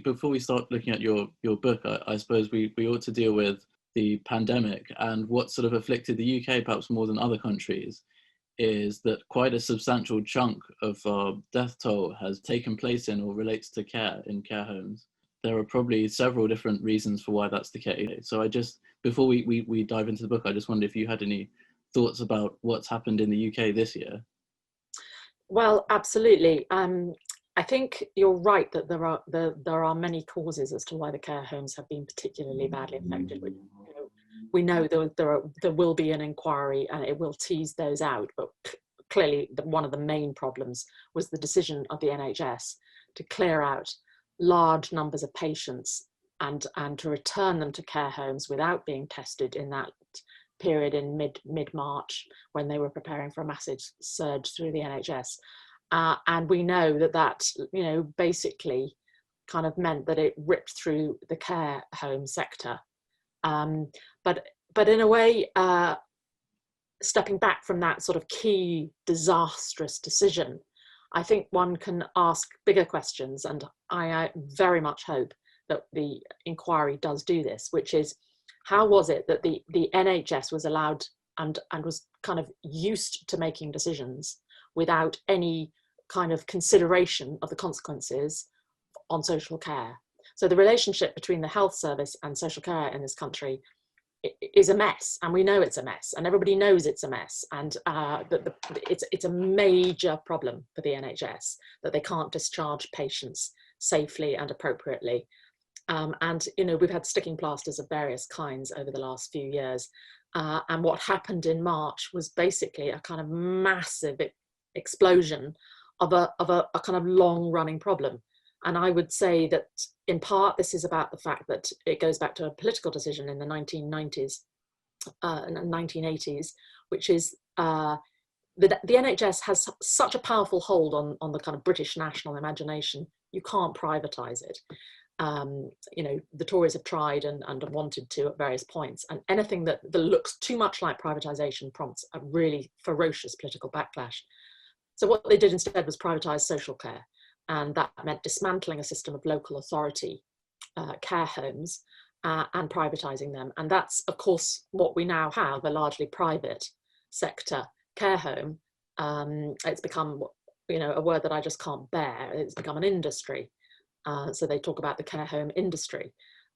Before we start looking at your book, I suppose we ought to deal with the pandemic, and what sort of afflicted the UK perhaps more than other countries is that quite a substantial chunk of our death toll has taken place in or relates to care in care homes. There are probably several different reasons for why that's the case. So before we dive into the book, I just wondered if you had any thoughts about what's happened in the UK this year. Well, absolutely. I think you're right that there are many causes as to why the care homes have been particularly badly affected. We know there will be an inquiry and it will tease those out, but clearly one of the main problems was the decision of the NHS to clear out large numbers of patients and to return them to care homes without being tested in that period in mid-March, when they were preparing for a massive surge through the NHS. And we know that basically kind of meant that it ripped through the care home sector. But in a way, stepping back from that sort of key disastrous decision, I think one can ask bigger questions, and I very much hope that the inquiry does do this, which is, how was it that the NHS was allowed and was kind of used to making decisions without any kind of consideration of the consequences on social care? So the relationship between the health service and social care in this country is a mess, and we know it's a mess, and everybody knows it's a mess, and it's a major problem for the NHS that they can't discharge patients safely and appropriately. And we've had sticking plasters of various kinds over the last few years, and what happened in March was basically a kind of massive explosion of a kind of long-running problem. And I would say that in part this is about the fact that it goes back to a political decision in the 1990s and 1980s, which is the NHS has such a powerful hold on the kind of British national imagination. You can't privatize it. The Tories have tried and wanted to at various points, and anything that looks too much like privatisation prompts a really ferocious political backlash. So what they did instead was privatise social care, and that meant dismantling a system of local authority care homes and privatising them. And that's, of course, what we now have, a largely private sector care home. It's become, a word that I just can't bear. It's become an industry. So they talk about the care home industry.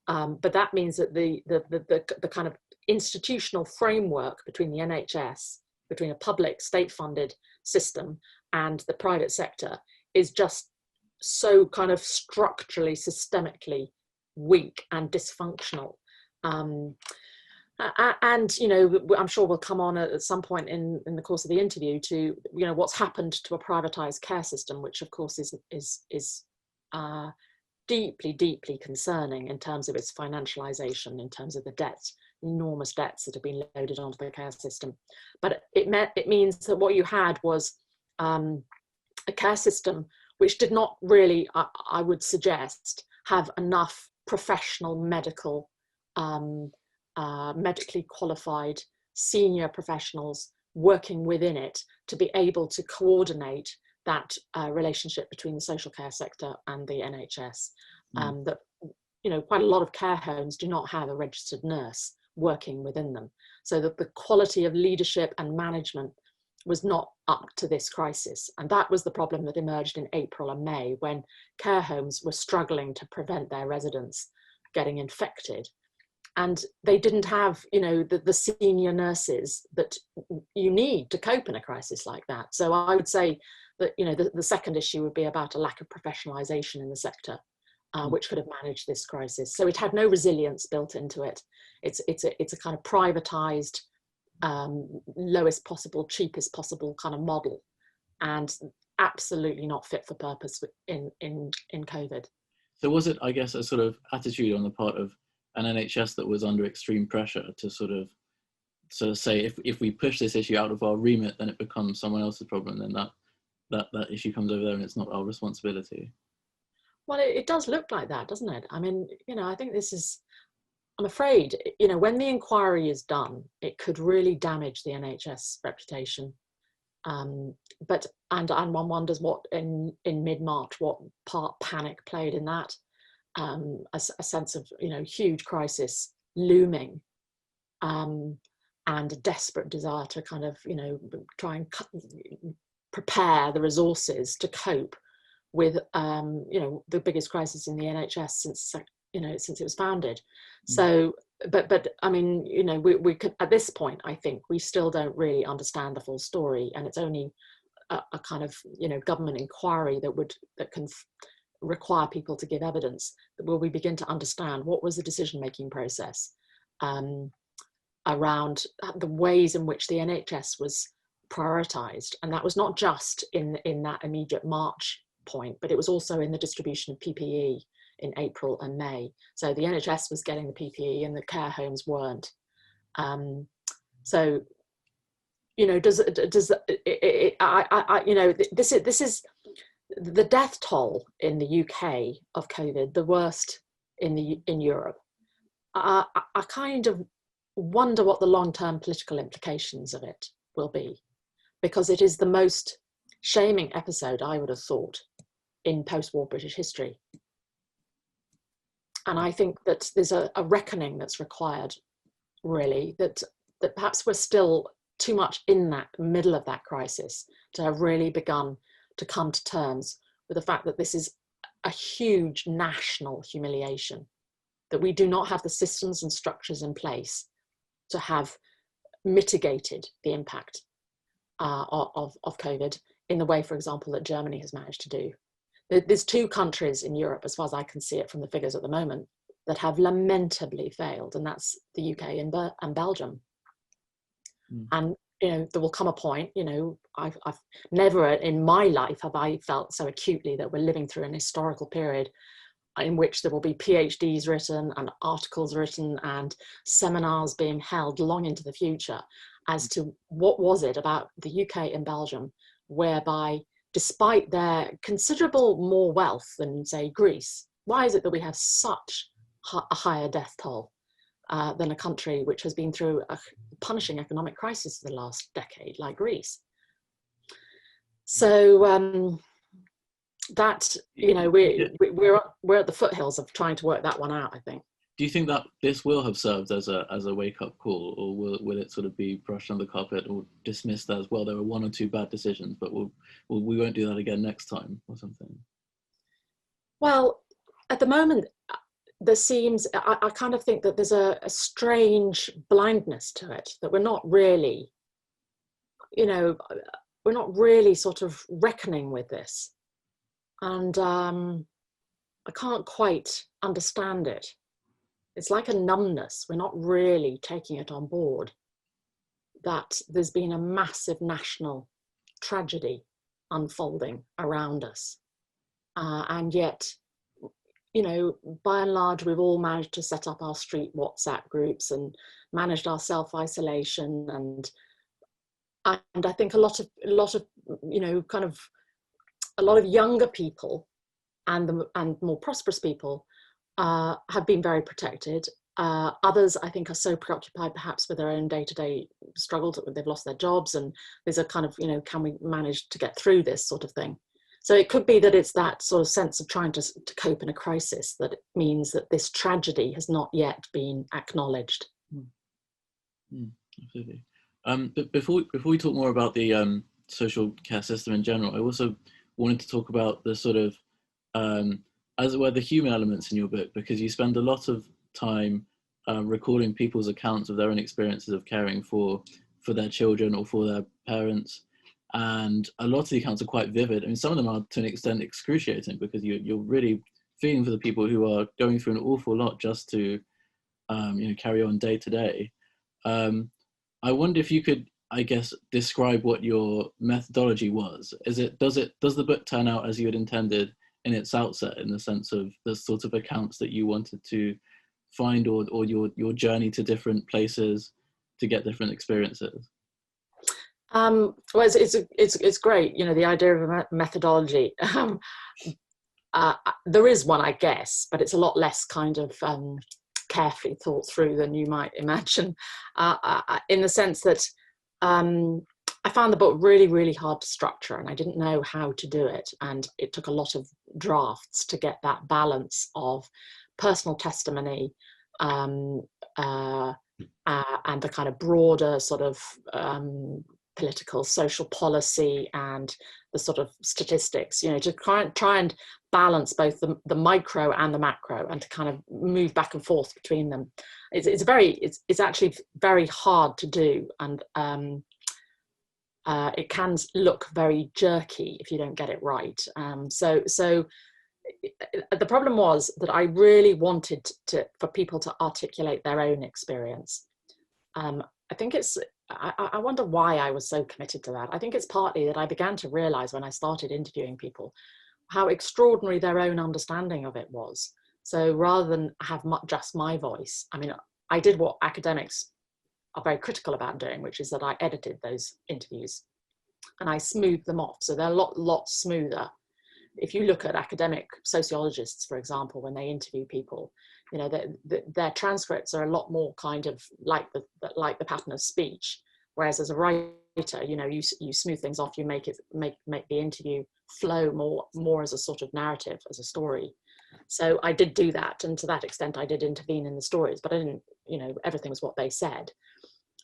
But that means that the kind of institutional framework between the NHS, between a public state-funded system and the private sector, is just so kind of structurally, systemically weak and dysfunctional. And I'm sure we'll come on at some point in the course of the interview to what's happened to a privatized care system, which of course is deeply, deeply concerning in terms of its financialization, in terms of the debts, enormous debts that have been loaded onto the care system. But it means that what you had was a care system which did not really, I would suggest, have enough professional medically qualified senior professionals working within it to be able to coordinate that relationship between the social care sector and the NHS. That quite a lot of care homes do not have a registered nurse working within them, so that the quality of leadership and management was not up to this crisis. And that was the problem that emerged in April and May, when care homes were struggling to prevent their residents getting infected. And they didn't have, the senior nurses that you need to cope in a crisis like that. So I would say that, the second issue would be about a lack of professionalization in the sector, which could have managed this crisis. So it had no resilience built into it. It's a kind of privatized, lowest possible, cheapest possible kind of model, and absolutely not fit for purpose in COVID. So was it, I guess, a sort of attitude on the part of an NHS that was under extreme pressure to sort of say, if we push this issue out of our remit, then it becomes someone else's problem, then that issue comes over there and it's not our responsibility? Well, it does look like that, doesn't it? I mean, I think this is, I'm afraid, when the inquiry is done, it could really damage the NHS reputation. And one wonders what in mid-March, what part panic played in that. a sense of, you know, huge crisis looming, and a desperate desire to kind of, you know, try and prepare the resources to cope with, you know, the biggest crisis in the NHS since, you know, since it was founded. So, but I mean, you know, we could, at this point, I think we still don't really understand the full story, and it's only a kind of, you know, government inquiry that can require people to give evidence that will we begin to understand what was the decision-making process around the ways in which the NHS was prioritised, and that was not just in that immediate March point, but it was also in the distribution of PPE in April and May. So the NHS was getting the PPE and the care homes weren't. So, you know, you know, this is the death toll in the UK of COVID, the worst in Europe. I kind of wonder what the long-term political implications of it will be, because it is the most shaming episode, I would have thought, in post-war British history. And I think that there's a reckoning that's required, really, that perhaps we're still too much in that middle of that crisis to have really begun to come to terms with the fact that this is a huge national humiliation, that we do not have the systems and structures in place to have mitigated the impact of COVID in the way, for example, that Germany has managed to do. There's 2 countries in Europe, as far as I can see it from the figures at the moment, that have lamentably failed, and that's the UK and Belgium. And, you know, there will come a point, you know, I've never in my life have I felt so acutely that we're living through an historical period in which there will be PhDs written and articles written and seminars being held long into the future as to what was it about the UK and Belgium whereby, despite their considerable more wealth than, say, Greece, why is it that we have such a higher death toll than a country which has been through a punishing economic crisis for the last decade, like Greece? So that, you know, we're at the foothills of trying to work that one out, I think. Do you think that this will have served as a wake-up call, or will it sort of be brushed under the carpet or dismissed as, well, there were 1 or 2 bad decisions, but we won't do that again next time, or something? Well, at the moment, there seems, I kind of think that there's a strange blindness to it, that we're not really, you know, we're not really sort of reckoning with this. And I can't quite understand it. It's like a numbness. We're not really taking it on board that there's been a massive national tragedy unfolding around us. And yet, you know, by and large, we've all managed to set up our street WhatsApp groups and managed our self-isolation. And I think a lot of, you know, kind of a lot of younger people and more prosperous people have been very protected. Others, I think, are so preoccupied perhaps with their own day-to-day struggles that they've lost their jobs, and there's a kind of, you know, can we manage to get through this sort of thing? So it could be that it's that sort of sense of trying to cope in a crisis that it means that this tragedy has not yet been acknowledged. Absolutely. But before we talk more about the social care system in general, I also wanted to talk about the sort of, as it were, the human elements in your book, because you spend a lot of time recording people's accounts of their own experiences of caring for their children or for their parents. And a lot of the accounts are quite vivid. I mean, some of them are to an extent excruciating, because you're really feeling for the people who are going through an awful lot just to, you know, carry on day to day. I wonder if you could, I guess, describe what your methodology was. Does the book turn out as you had intended in its outset, in the sense of the sort of accounts that you wanted to find, or your journey to different places to get different experiences? Well, it's great, you know, the idea of a methodology. There is one, I guess, but it's a lot less kind of carefully thought through than you might imagine, in the sense that I found the book really, really hard to structure, and I didn't know how to do it. And it took a lot of drafts to get that balance of personal testimony and the kind of broader sort of political, social policy and the sort of statistics, you know, to try and balance both the micro and the macro, and to kind of move back and forth between them. It's actually very hard to do, and it can look very jerky if you don't get it right. So the problem was that I really wanted for people to articulate their own experience. I think I wonder why I was so committed to that. I think it's partly that I began to realize when I started interviewing people how extraordinary their own understanding of it was. So rather than have just my voice, I mean, I did what academics are very critical about doing, which is that I edited those interviews and I smoothed them off. So they're a lot smoother. If you look at academic sociologists, for example, when they interview people, you know, their transcripts are a lot more kind of like the pattern of speech. Whereas as a writer, you know, you smooth things off, you make the interview flow more as a sort of narrative, as a story. So I did do that, and to that extent I did intervene in the stories, but I didn't, you know, everything was what they said.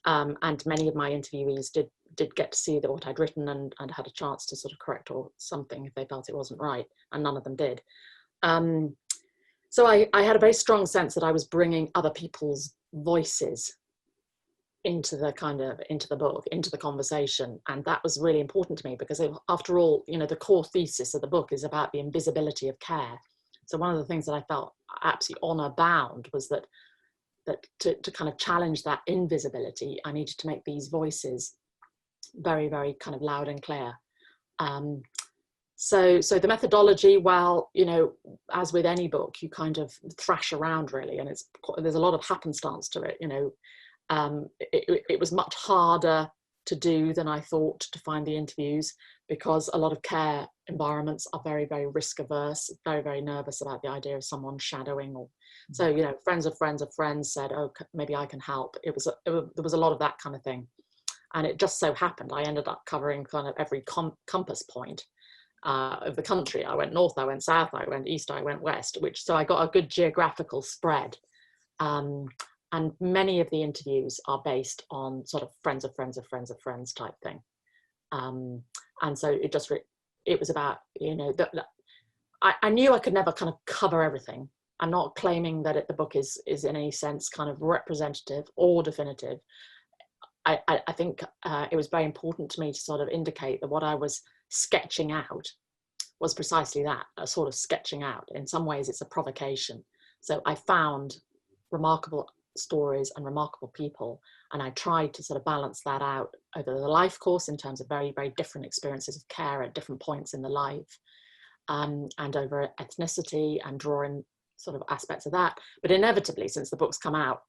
And many of my interviewees did get to see what I'd written and had a chance to sort of correct or something if they felt it wasn't right, and none of them did. So I had a very strong sense that I was bringing other people's voices into the book, into the conversation, and that was really important to me, because after all, you know, the core thesis of the book is about the invisibility of care. So one of the things that I felt absolutely honor bound was that to kind of challenge that invisibility, I needed to make these voices very, very kind of loud and clear. So the methodology, well, you know, as with any book, you kind of thrash around really, and there's a lot of happenstance to it, you know. It was much harder to do than I thought to find the interviews, because a lot of care environments are very, very risk averse, very, very nervous about the idea of someone shadowing. Or so, you know, friends of friends of friends said, oh, maybe I can help. There was a lot of that kind of thing. And it just so happened I ended up covering kind of every compass point of the country. I went north, I went south, I went east, I went west, so I got a good geographical spread. And many of the interviews are based on sort of friends of friends of friends of friends type thing. And so it was about, you know, I knew I could never kind of cover everything. I'm not claiming that the book is in any sense kind of representative or definitive. I think it was very important to me to sort of indicate that what I was sketching out was precisely that, a sort of sketching out. In some ways it's a provocation. So I found remarkable stories and remarkable people, and I tried to sort of balance that out over the life course in terms of very, very different experiences of care at different points in the life, and over ethnicity, and drawing sort of aspects of that. But inevitably, since the book's come out,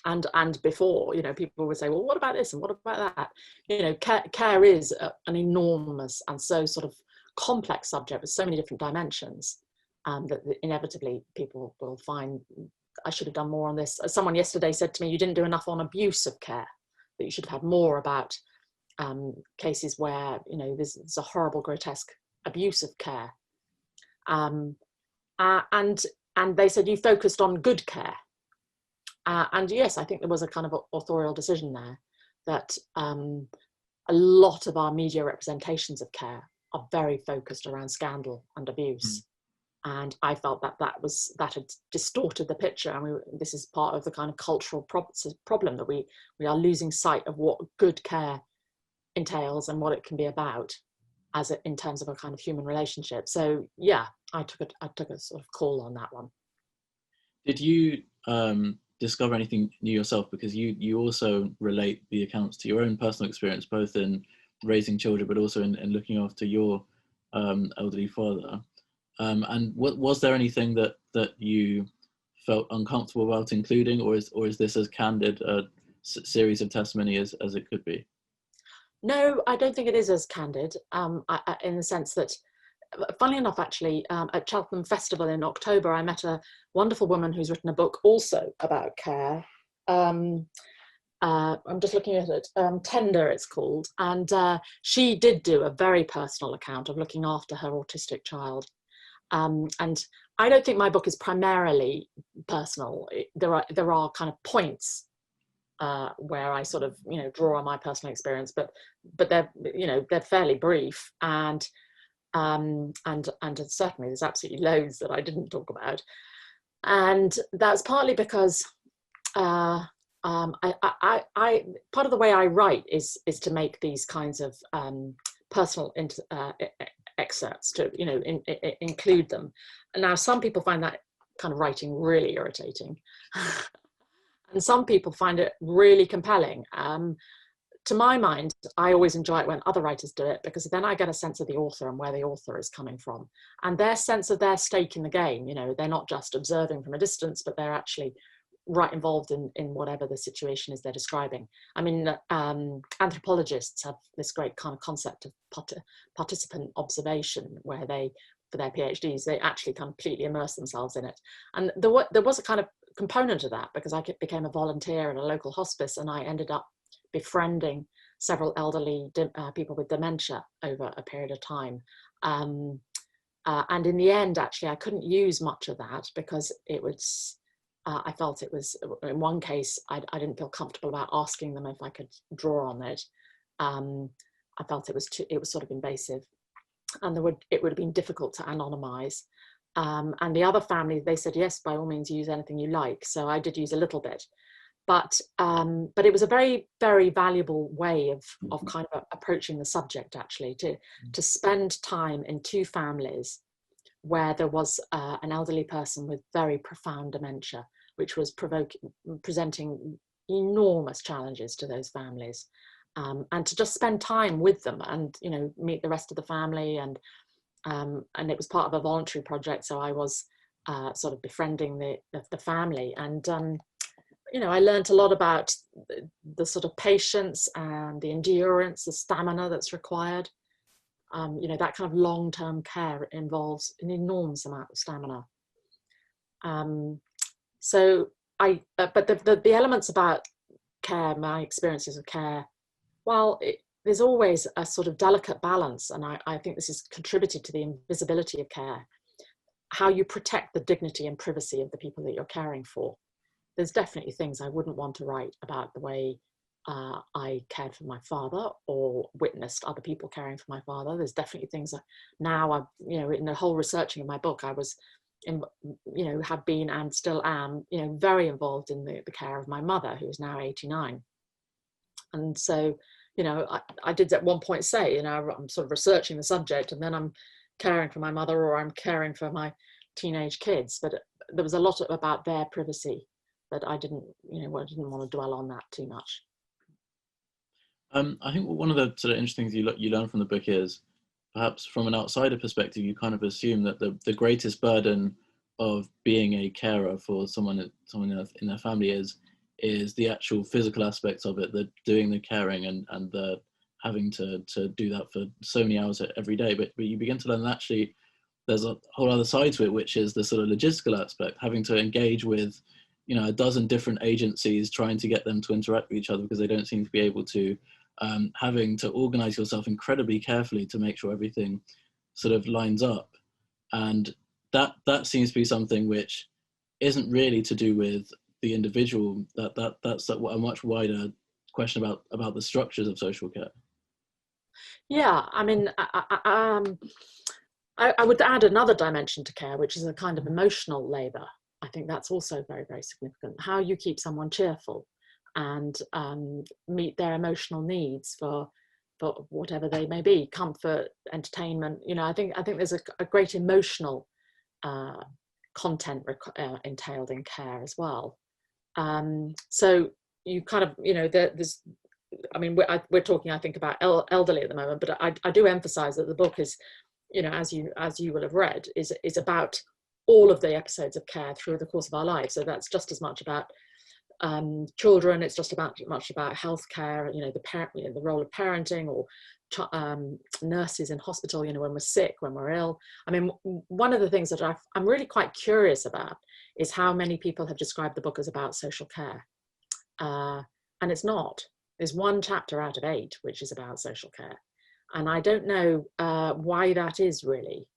and before, you know, people would say, well, what about this and what about that? You know, care is an enormous and so sort of complex subject with so many different dimensions, that inevitably people will find I should have done more on this. Someone yesterday said to me, you didn't do enough on abuse of care, that you should have had more about cases where, you know, there's a horrible, grotesque abuse of care. And they said you focused on good care. And yes, I think there was a kind of authorial decision there that a lot of our media representations of care are very focused around scandal and abuse. And I felt that had distorted the picture, and this is part of the kind of cultural problem, that we are losing sight of what good care entails and what it can be about, in terms of a kind of human relationship. So yeah, I took a sort of call on that one. Did you discover anything new yourself? Because you also relate the accounts to your own personal experience, both in raising children, but also in looking after your elderly father. And was there anything that you felt uncomfortable about including, or is this as candid a series of testimony as it could be? No, I don't think it is as candid, in the sense that, funnily enough, actually, at Cheltenham Festival in October, I met a wonderful woman who's written a book also about care. I'm just looking at it, Tender it's called, and she did do a very personal account of looking after her autistic child. And I don't think my book is primarily personal. There are kind of points where I sort of, draw on my personal experience, but they're fairly brief, and certainly there's absolutely loads that I didn't talk about, and that's partly because I part of the way I write is to make these kinds of personal excerpts, to include them. And now some people find that kind of writing really irritating, and some people find it really compelling. To my mind, I always enjoy it when other writers do it, because then I get a sense of the author and where the author is coming from, and their sense of their stake in the game. They're not just observing from a distance, but they're actually right involved in whatever the situation is they're describing. I mean, anthropologists have this great kind of concept of participant observation, where they, for their PhDs, they actually completely immerse themselves in it. And there was a kind of component of that, because I became a volunteer in a local hospice, and I ended up befriending several elderly people with dementia over a period of time. And in the end, actually, I couldn't use much of that, because it was, I felt it was, in one case, I didn't feel comfortable about asking them if I could draw on it. I felt it was sort of invasive, and it would have been difficult to anonymize. And the other family, they said, yes, by all means, use anything you like. So I did use a little bit, but it was a very, very valuable way of kind of approaching the subject, actually, to spend time in two families where there was an elderly person with very profound dementia, which was presenting enormous challenges to those families, and to just spend time with them and meet the rest of the family, and it was part of a voluntary project, so I was sort of befriending the family, and I learned a lot about the sort of patience and the endurance, the stamina that's required. That kind of long-term care involves an enormous amount of stamina. But the elements about care, my experiences of care, well, there's always a sort of delicate balance, and I think this has contributed to the invisibility of care, how you protect the dignity and privacy of the people that you're caring for. There's definitely things I wouldn't want to write about the way I cared for my father or witnessed other people caring for my father. There's definitely things that now in the whole researching of my book, I was, have been and still am, very involved in the care of my mother, who is now 89. And so, I did at one point say, I'm sort of researching the subject, and then I'm caring for my mother, or I'm caring for my teenage kids. But there was a lot about their privacy that I didn't want to dwell on that too much. I think one of the sort of interesting things you learn from the book is, perhaps from an outsider perspective, you kind of assume that the greatest burden of being a carer for someone in their family is the actual physical aspects of it, the doing the caring and the having to do that for so many hours every day. But you begin to learn that actually there's a whole other side to it, which is the sort of logistical aspect, having to engage with a dozen different agencies, trying to get them to interact with each other because they don't seem to be able to, having to organize yourself incredibly carefully to make sure everything sort of lines up. And that seems to be something which isn't really to do with the individual. That's a much wider question about the structures of social care. Yeah, I mean, I would add another dimension to care, which is a kind of emotional labor. I think that's also very, very significant. How you keep someone cheerful and meet their emotional needs for whatever they may be, comfort, entertainment. I think there's a great emotional content entailed in care as well. So you kind of, there's, I mean, we're talking, I think, about elderly at the moment, but I do emphasize that the book is, as you will have read, is about all of the episodes of care through the course of our lives. So that's just as much about children. It's just much about healthcare. The role of parenting, or nurses in hospital. When we're sick, when we're ill. I mean, one of the things that I'm really quite curious about is how many people have described the book as about social care. and it's not. There's one chapter out of 8 which is about social care, and I don't know why that is really.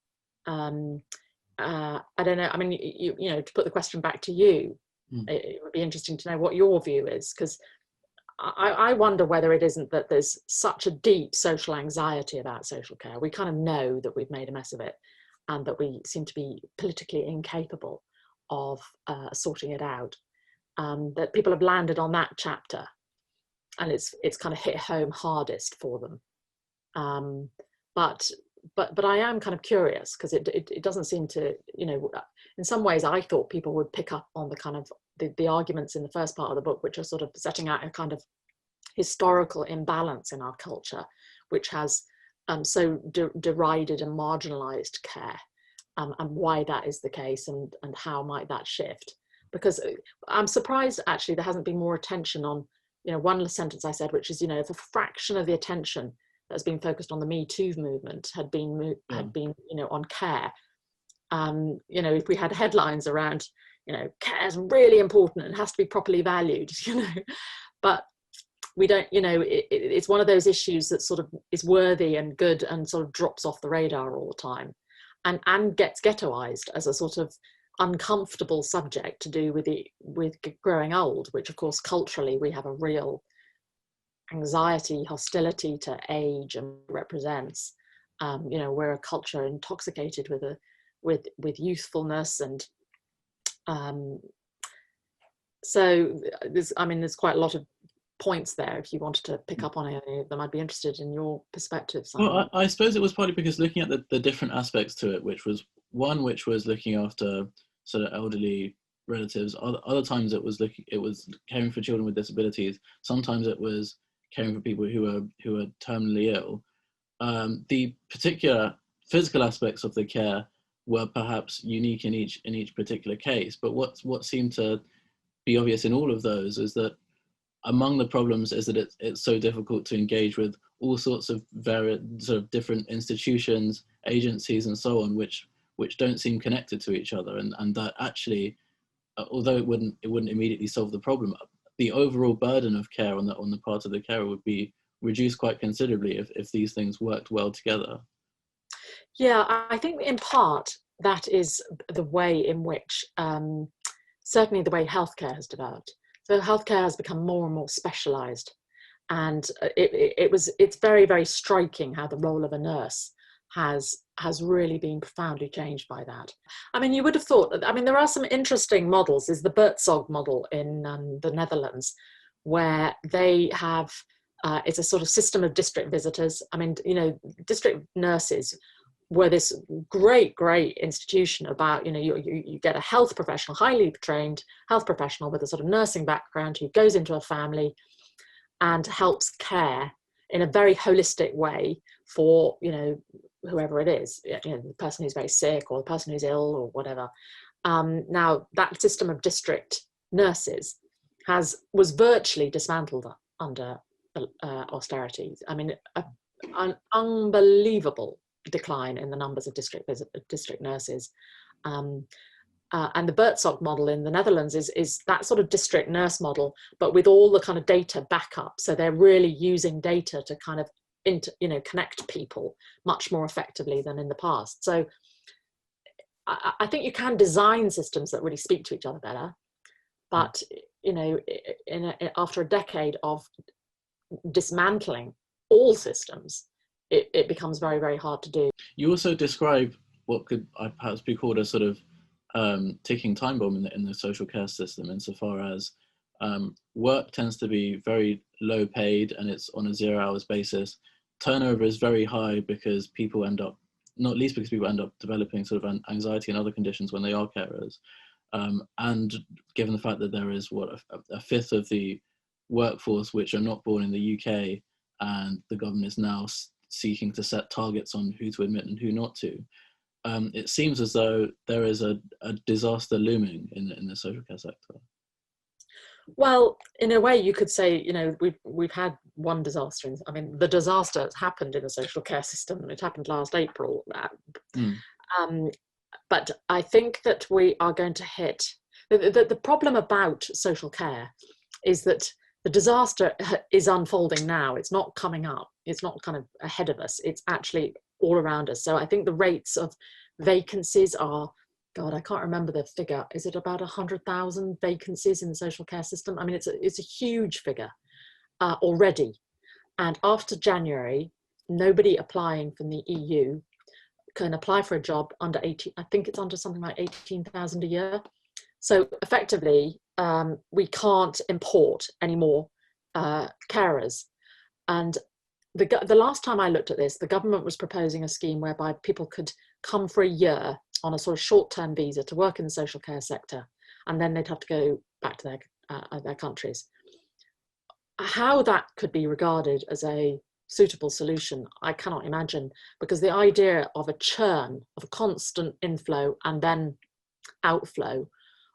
I don't know. I mean, you know, to put the question back to you, it would be interesting to know what your view is, because I wonder whether it isn't that there's such a deep social anxiety about social care. We kind of know that we've made a mess of it, and that we seem to be politically incapable of sorting it out. That people have landed on that chapter, and it's kind of hit home hardest for them. But I am kind of curious, because it doesn't seem to, you know, in some ways I thought people would pick up on the kind of the arguments in the first part of the book, which are sort of setting out a kind of historical imbalance in our culture, which has so derided and marginalized care, and why that is the case, and how might that shift. Because I'm surprised actually there hasn't been more attention on, you know, one sentence I said, which is, you know, if a fraction of the attention that has been focused on the Me Too movement had been, you know, on care, you know, if we had headlines around, you know, care is really important and has to be properly valued, you know, but we don't, you know, it's one of those issues that sort of is worthy and good and sort of drops off the radar all the time, and gets ghettoized as a sort of uncomfortable subject to do with growing old, which of course culturally we have a real anxiety, hostility to age and represents. You know, we're a culture intoxicated with youthfulness, and so there's quite a lot of points there. If you wanted to pick up on any of them, I'd be interested in your perspective, Simon. Well, I suppose it was partly because looking at the different aspects to it, which was looking after sort of elderly relatives. Other times it was caring for children with disabilities. Sometimes it was caring for people who are terminally ill. The particular physical aspects of the care were perhaps unique in each particular case. But what seemed to be obvious in all of those is that among the problems is that it's so difficult to engage with all sorts of sort of different institutions, agencies, and so on, which don't seem connected to each other, and that actually, although it wouldn't immediately solve the problem, the overall burden of care on the part of the carer would be reduced quite considerably if these things worked well together. Yeah, I think in part that is the way in which, certainly the way healthcare has developed. So healthcare has become more and more specialised, and it's very, very striking how the role of a nurse has really been profoundly changed by that. I mean, you would have thought that, I mean, there are some interesting models. There's the Buurtzorg model in the Netherlands, where they have, it's a sort of system of district visitors. I mean, you know, district nurses were this great institution about, you know, you get a health professional, highly trained health professional with a sort of nursing background, who goes into a family and helps care in a very holistic way for, you know, whoever it is, you know, the person who's very sick or the person who's ill or whatever. Now that system of district nurses was virtually dismantled under austerity. I mean, an unbelievable decline in the numbers of district nurses. And the Buurtzorg model in the Netherlands is that sort of district nurse model, but with all the kind of data backup. So they're really using data to kind of connect people much more effectively than in the past. So I think you can design systems that really speak to each other better, but you know, after a decade of dismantling all systems, it becomes very, very hard to do. You also describe what could perhaps be called a sort of ticking time bomb in the social care system, insofar as work tends to be very low paid and it's on a 0 hours basis. Turnover is very high because people end up, not least because people end up developing sort of anxiety and other conditions when they are carers. And given the fact that there is a fifth of the workforce which are not born in the UK, and the government is now seeking to set targets on who to admit and who not to, it seems as though there is a disaster looming in the social care sector. Well, in a way, you could say, you know, we've had one disaster. I mean, the disaster has happened in the social care system. It happened last April. But I think that we are going to hit the problem about social care is that the disaster is unfolding now. It's not coming up. It's not kind of ahead of us. It's actually all around us. So I think the rates of vacancies are, God, I can't remember the figure. Is it about 100,000 vacancies in the social care system? I mean, it's a huge figure already. And after January, nobody applying from the EU can apply for a job under 18, I think it's under something like 18,000 a year. So effectively, we can't import any more carers. And the last time I looked at this, the government was proposing a scheme whereby people could come for a year on a sort of short-term visa to work in the social care sector, and then they'd have to go back to their countries. How that could be regarded as a suitable solution, I cannot imagine, because the idea of a churn, of a constant inflow and then outflow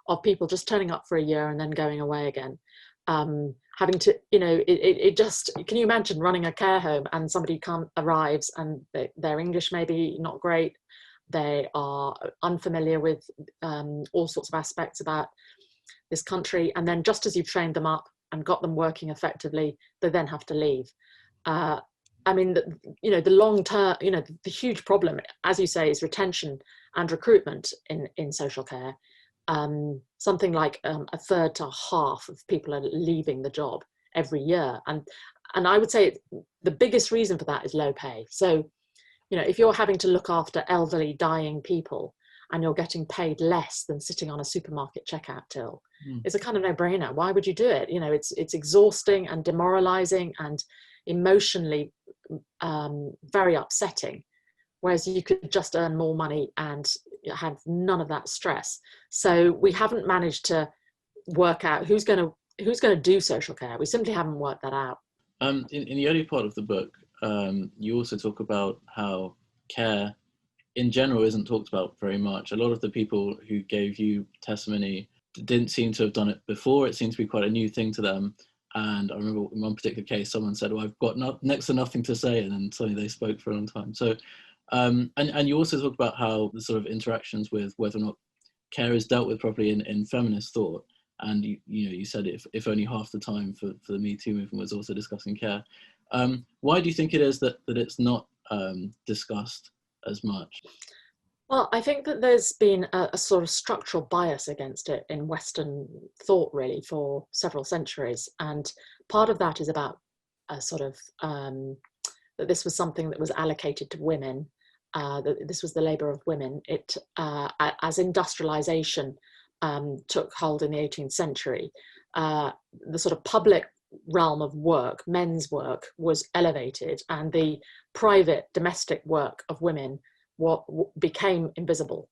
of people just turning up for a year and then going away again, having to, it just, can you imagine running a care home and somebody arrives and their English may be not great, they are unfamiliar with all sorts of aspects about this country, and then just as you've trained them up and got them working effectively, they then have to leave. I mean, the long term, the huge problem, as you say, is retention and recruitment in social care. Something like a third to half of people are leaving the job every year. And I would say the biggest reason for that is low pay. So, if you're having to look after elderly, dying people and you're getting paid less than sitting on a supermarket checkout till, it's a kind of no-brainer. Why would you do it? It's exhausting and demoralizing and emotionally very upsetting. Whereas you could just earn more money and have none of that stress. So we haven't managed to work out who's going to do social care. We simply haven't worked that out. In the early part of the book, you also talk about how care in general isn't talked about very much. A lot of the people who gave you testimony didn't seem to have done it before. It seemed to be quite a new thing to them. And I remember in one particular case, someone said, well, I've got next to nothing to say. And then suddenly they spoke for a long time. So, and you also talk about how the sort of interactions with whether or not care is dealt with properly in feminist thought. And you said if only half the time for the Me Too movement was also discussing care. Why do you think it is that it's not discussed as much? Well, I think that there's been a sort of structural bias against it in Western thought, really, for several centuries. And part of that is about a sort of that this was something that was allocated to women, that this was the labour of women. It, as industrialisation took hold in the 18th century, the sort of public realm of work, men's work, was elevated, and the private domestic work of women became invisible.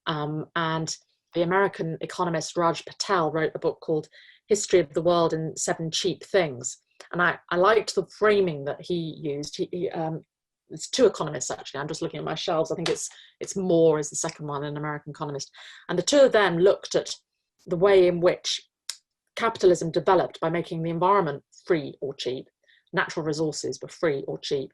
And the American economist Raj Patel wrote a book called History of the World in 7 Cheap Things. And I liked the framing that he used. It's 2 economists, actually. I'm just looking at my shelves. I think it's Moore is the second one, an American economist. And the 2 of them looked at the way in which capitalism developed by making the environment free or cheap. Natural resources were free or cheap.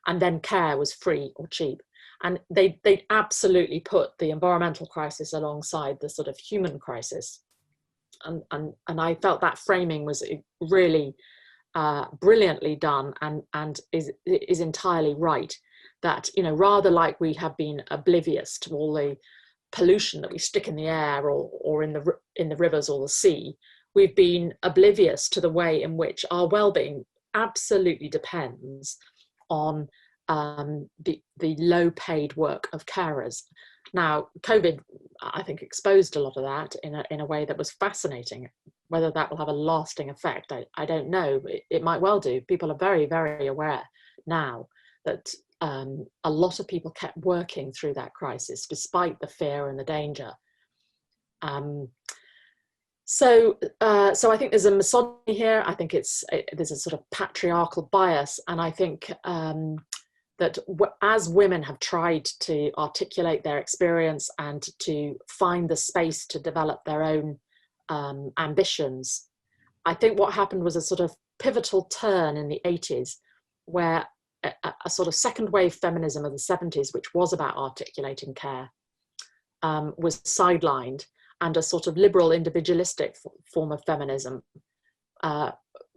And then care was free or cheap. And they absolutely put the environmental crisis alongside the sort of human crisis. And I felt that framing was really brilliantly done and is entirely right. That, rather like we have been oblivious to all the pollution that we stick in the air or in the rivers or the sea, we've been oblivious to the way in which our well-being absolutely depends on the low-paid work of carers. Now, COVID, I think, exposed a lot of that in a way that was fascinating. Whether that will have a lasting effect, I don't know. It might well do. People are very, very aware now that a lot of people kept working through that crisis despite the fear and the danger. So I think there's a misogyny here. I think there's a sort of patriarchal bias, and I think that as women have tried to articulate their experience and to find the space to develop their own ambitions, I think what happened was a sort of pivotal turn in the 80s, where a sort of second wave feminism of the 70s, which was about articulating care, was sidelined, and a sort of liberal individualistic form of feminism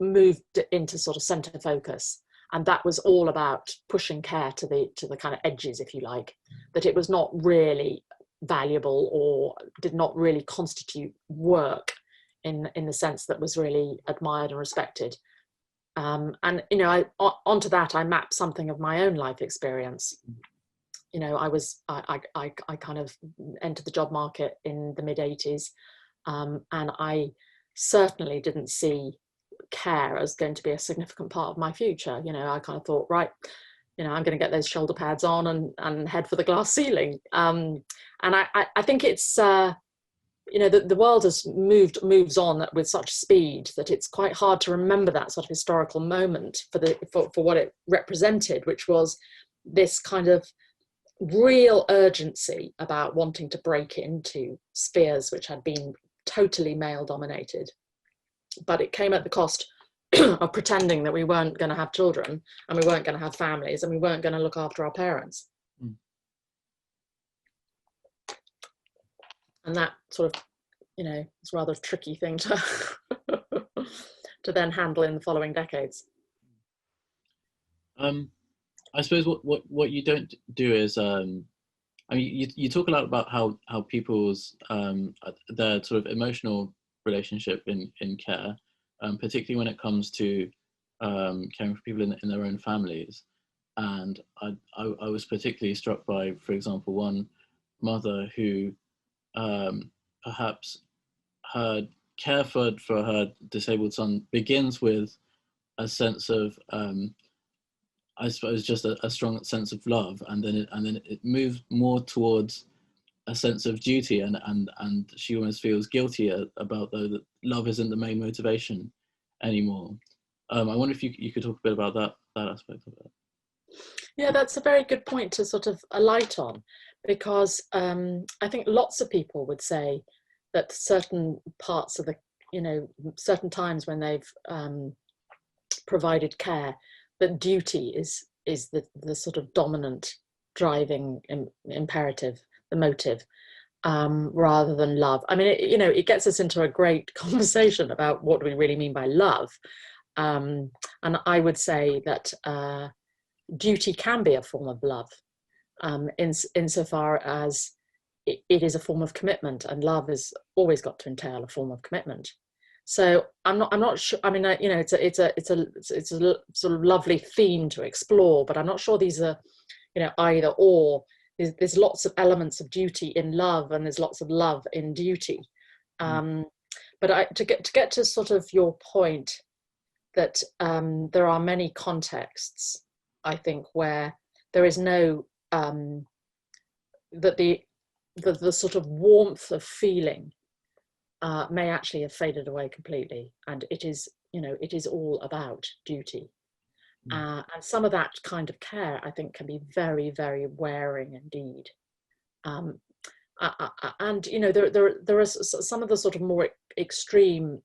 moved into sort of centre focus. And that was all about pushing care to the kind of edges, if you like, that it was not really valuable or did not really constitute work in the sense that was really admired and respected. And, you know, onto that, I mapped something of my own life experience. You know, I kind of entered the job market in the mid-80s, and I certainly didn't see care as going to be a significant part of my future. You know, I kind of thought, right, you know, I'm going to get those shoulder pads on and head for the glass ceiling. And I think it's, you know, the world has moves on with such speed that it's quite hard to remember that sort of historical moment for what it represented, which was this kind of real urgency about wanting to break into spheres which had been totally male dominated. But it came at the cost of pretending that we weren't going to have children and we weren't going to have families and we weren't going to look after our parents. Mm. And that sort of, you know, it's a rather tricky thing to to then handle in the following decades. I suppose what you don't do is, I mean, you talk a lot about how people's their sort of emotional relationship in care, particularly when it comes to caring for people in their own families. And I was particularly struck by, for example, one mother who perhaps her care for her disabled son begins with a sense of, I suppose, just a strong sense of love, and then it moves more towards a sense of duty, and she almost feels guilty about, though, that love isn't the main motivation anymore. I wonder if you could talk a bit about that aspect of it. Yeah, that's a very good point to sort of alight on, because I think lots of people would say that certain parts of the, you know, certain times when they've provided care, that duty is the sort of dominant driving imperative, the motive, rather than love. I mean, it gets us into a great conversation about what do we really mean by love. And I would say that duty can be a form of love, insofar as it is a form of commitment, and love has always got to entail a form of commitment. So I'm not sure. I mean, you know, it's a sort of lovely theme to explore, but I'm not sure these are, you know, either or. There's lots of elements of duty in love, and there's lots of love in duty. But to get to sort of your point, that there are many contexts, I think, where there is no that the sort of warmth of feeling may actually have faded away completely, and it is, you know, it is all about duty. And some of that kind of care, I think, can be very, very wearing indeed. And you know, there are some of the sort of more extreme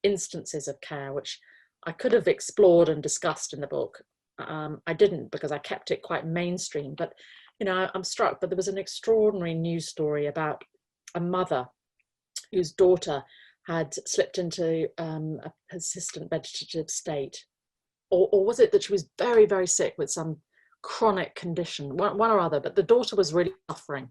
instances of care which I could have explored and discussed in the book. I didn't, because I kept it quite mainstream. But you know, I'm struck. But there was an extraordinary news story about a mother whose daughter had slipped into a persistent vegetative state, or was it that she was very, very sick with some chronic condition, one or other, but the daughter was really suffering.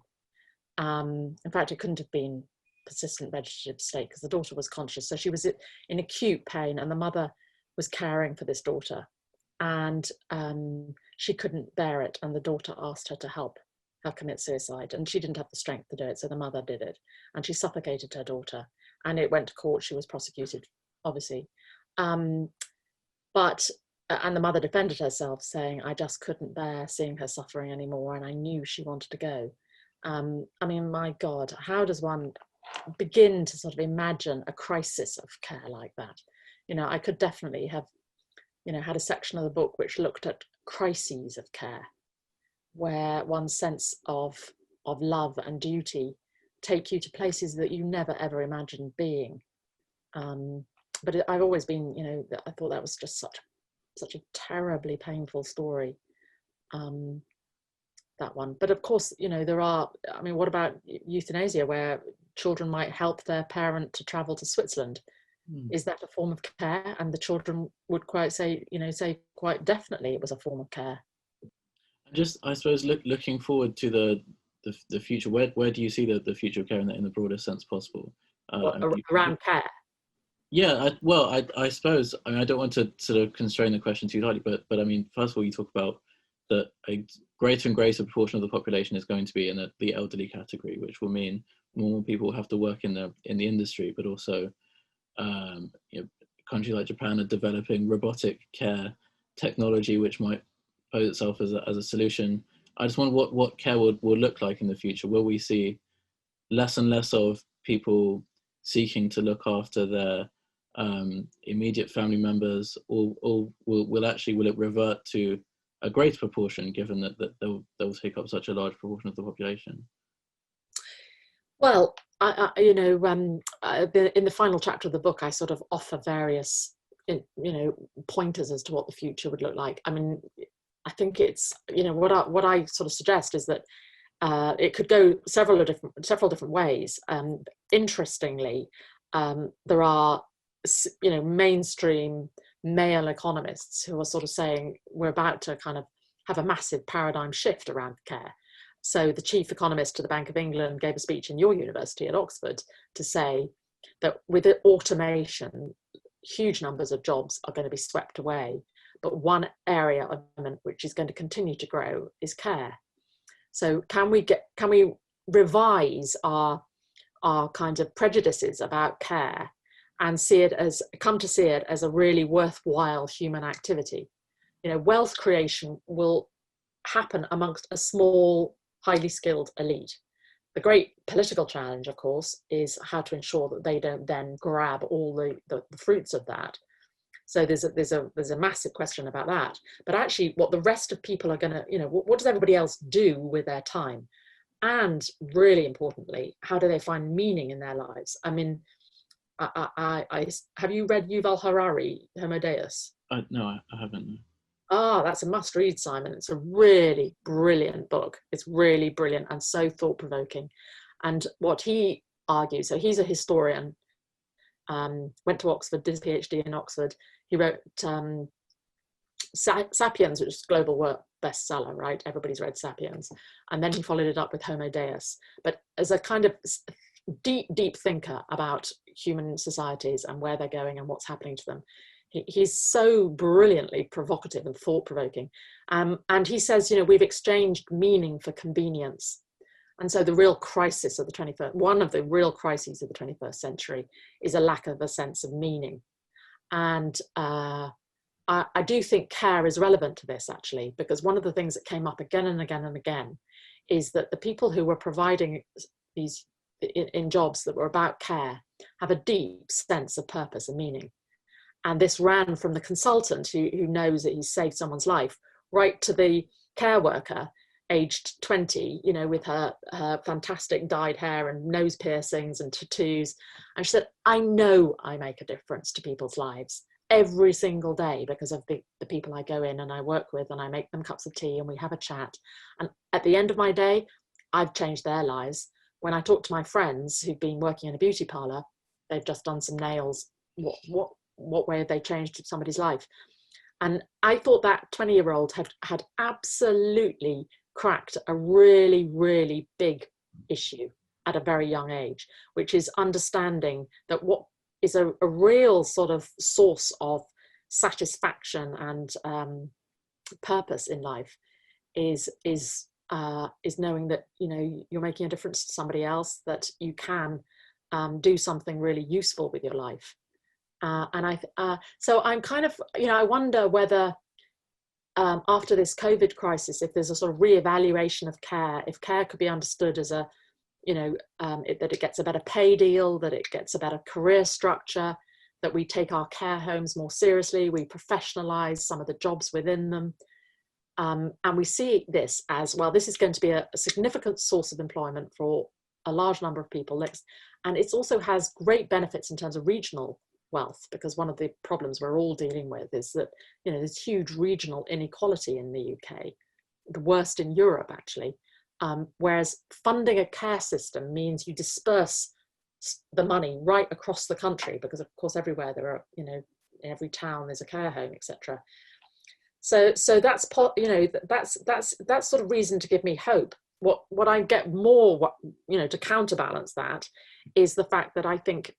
In fact, it couldn't have been persistent vegetative state because the daughter was conscious. So she was in acute pain, and the mother was caring for this daughter, and she couldn't bear it, and the daughter asked her to help her commit suicide, and she didn't have the strength to do it, so the mother did it, and she suffocated her daughter, and it went to court. She was prosecuted, obviously, but and the mother defended herself, saying, I just couldn't bear seeing her suffering anymore, and I knew she wanted to go. I mean, my God, how does one begin to sort of imagine a crisis of care like that? You know, I could definitely have, you know, had a section of the book which looked at crises of care, where one's sense of love and duty take you to places that you never ever imagined being. But I've always been, you know, I thought that was just such a terribly painful story, that one. But of course, you know, there are, I mean, what about euthanasia, where children might help their parent to travel to Switzerland? Mm. Is that a form of care? And the children would quite say, say quite definitely it was a form of care. Just, I suppose, looking forward to the future. Where do you see the future of care in the broadest sense possible? Around care. Yeah, I suppose, I mean, I don't want to sort of constrain the question too tightly, but I mean, first of all, you talk about that a greater and greater proportion of the population is going to be in the elderly category, which will mean more people have to work in the industry, but also, countries like Japan are developing robotic care technology, which might pose itself as a solution. I just wonder what care will look like in the future. Will we see less and less of people seeking to look after their immediate family members, or will it revert to a greater proportion, given that they'll take up such a large proportion of the population? Well, in the final chapter of the book, I sort of offer various, pointers as to what the future would look like. I mean, I think it's, what I sort of suggest is that it could go several different ways. Interestingly, there are, mainstream male economists who are sort of saying we're about to kind of have a massive paradigm shift around care. So the chief economist to the Bank of England gave a speech in your university at Oxford to say that with automation, huge numbers of jobs are going to be swept away. But one area of government which is going to continue to grow is care. So can we revise our kind of prejudices about care and come to see it as a really worthwhile human activity? Wealth creation will happen amongst a small, highly skilled elite. The great political challenge, of course, is how to ensure that they don't then grab all the fruits of that. So there's a massive question about that. But actually, what the rest of people are going to, what does everybody else do with their time? And really importantly, how do they find meaning in their lives? I mean, I have you read Yuval Harari, Homo Deus? No, I haven't. That's a must read, Simon. It's a really brilliant book. It's really brilliant and so thought provoking. And what he argues, so he's a historian, went to Oxford, did his PhD in Oxford. He wrote Sapiens, which is a global work bestseller, right? Everybody's read Sapiens. And then he followed it up with Homo Deus. But as a kind of deep thinker about human societies and where they're going and what's happening to them, he's so brilliantly provocative and thought-provoking. And he says, we've exchanged meaning for convenience. And so the real crisis of the 21st, one of the real crises of the 21st century is a lack of a sense of meaning. And I do think care is relevant to this, actually, because one of the things that came up again and again and again is that the people who were providing these in jobs that were about care have a deep sense of purpose and meaning. And this ran from the consultant who knows that he's saved someone's life, right to the care worker aged 20, with her fantastic dyed hair and nose piercings and tattoos. And she said, I know I make a difference to people's lives every single day because of the people I go in and I work with, and I make them cups of tea and we have a chat. And at the end of my day, I've changed their lives. When I talk to my friends who've been working in a beauty parlor, they've just done some nails. What way have they changed somebody's life? And I thought that 20-year-old had absolutely cracked a really, really big issue at a very young age, which is understanding that what is a real sort of source of satisfaction and purpose in life is knowing that you're making a difference to somebody else, that you can do something really useful with your life. So I'm kind of, I wonder whether after this COVID crisis, if there's a sort of reevaluation of care, if care could be understood as that it gets a better pay deal, that it gets a better career structure, that we take our care homes more seriously, we professionalize some of the jobs within them. And we see this as, well, this is going to be a significant source of employment for a large number of people. And it also has great benefits in terms of regional wealth, because one of the problems we're all dealing with is that there's huge regional inequality in the UK, the worst in Europe actually, whereas funding a care system means you disperse the money right across the country, because of course everywhere there are, in every town there's a care home, etc. So that's that's sort of reason to give me hope. What I get more, to counterbalance that, is the fact that I think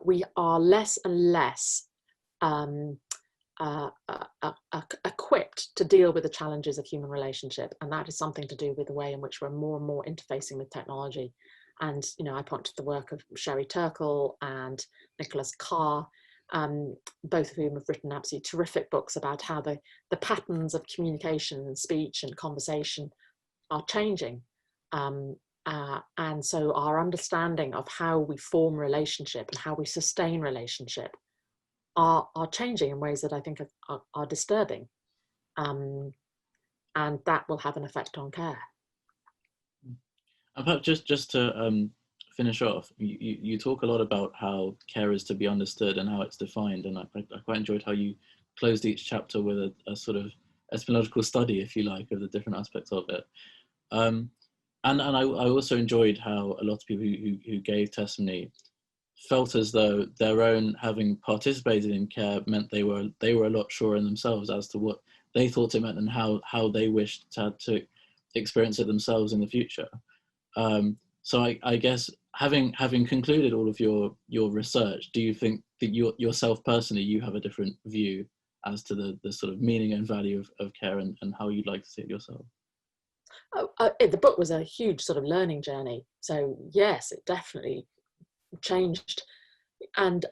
we are less and less equipped to deal with the challenges of human relationship, and that is something to do with the way in which we're more and more interfacing with technology. And I point to the work of Sherry Turkle and Nicholas Carr, both of whom have written absolutely terrific books about how the patterns of communication and speech and conversation are changing. And so our understanding of how we form relationship and how we sustain relationship are changing in ways that I think are disturbing. And that will have an effect on care. Perhaps just to finish off, you talk a lot about how care is to be understood and how it's defined, and I quite enjoyed how you closed each chapter with a sort of epistemological study, if you like, of the different aspects of it. And I also enjoyed how a lot of people who gave testimony felt as though their own having participated in care meant they were a lot surer in themselves as to what they thought it meant and how they wished to experience it themselves in the future. So I guess having concluded all of your research, do you think that yourself personally, you have a different view as to the sort of meaning and value of care and how you'd like to see it yourself? The book was a huge sort of learning journey. So yes, it definitely changed, and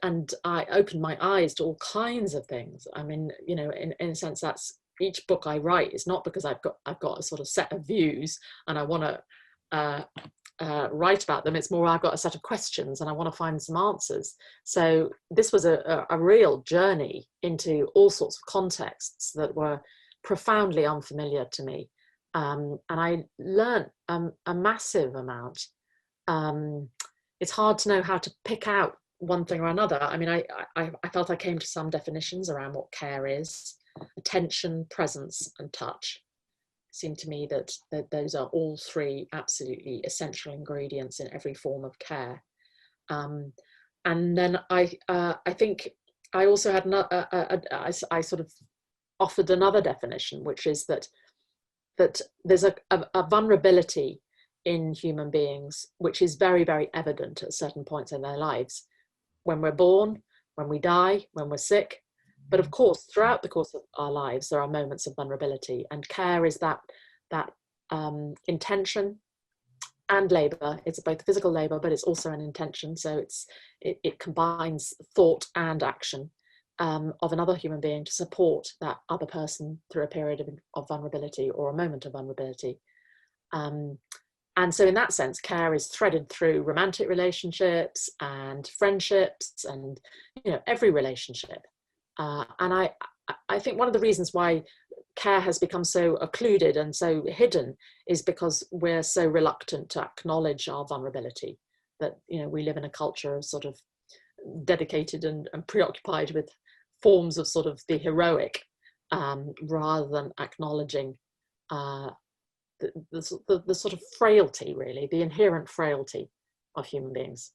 I opened my eyes to all kinds of things. I mean, in a sense, that's each book I write is not because I've got a sort of set of views and I want to write about them. It's more I've got a set of questions and I want to find some answers. So this was a real journey into all sorts of contexts that were profoundly unfamiliar to me. And I learned a massive amount. It's hard to know how to pick out one thing or another. I mean, I felt I came to some definitions around what care is: attention, presence, and touch. It seemed to me that those are all three absolutely essential ingredients in every form of care. And then I think I also had I sort of offered another definition, which is that there's a vulnerability in human beings, which is very, very evident at certain points in their lives. When we're born, when we die, when we're sick. But of course, throughout the course of our lives, there are moments of vulnerability, and care is that intention and labor. It's both physical labor, but it's also an intention. So it combines thought and action of another human being to support that other person through a period of vulnerability or a moment of vulnerability. And so in that sense, care is threaded through romantic relationships and friendships and every relationship. And I think one of the reasons why care has become so occluded and so hidden is because we're so reluctant to acknowledge our vulnerability, that we live in a culture of sort of dedicated and preoccupied with forms of sort of the heroic, rather than acknowledging the sort of frailty, really, the inherent frailty of human beings.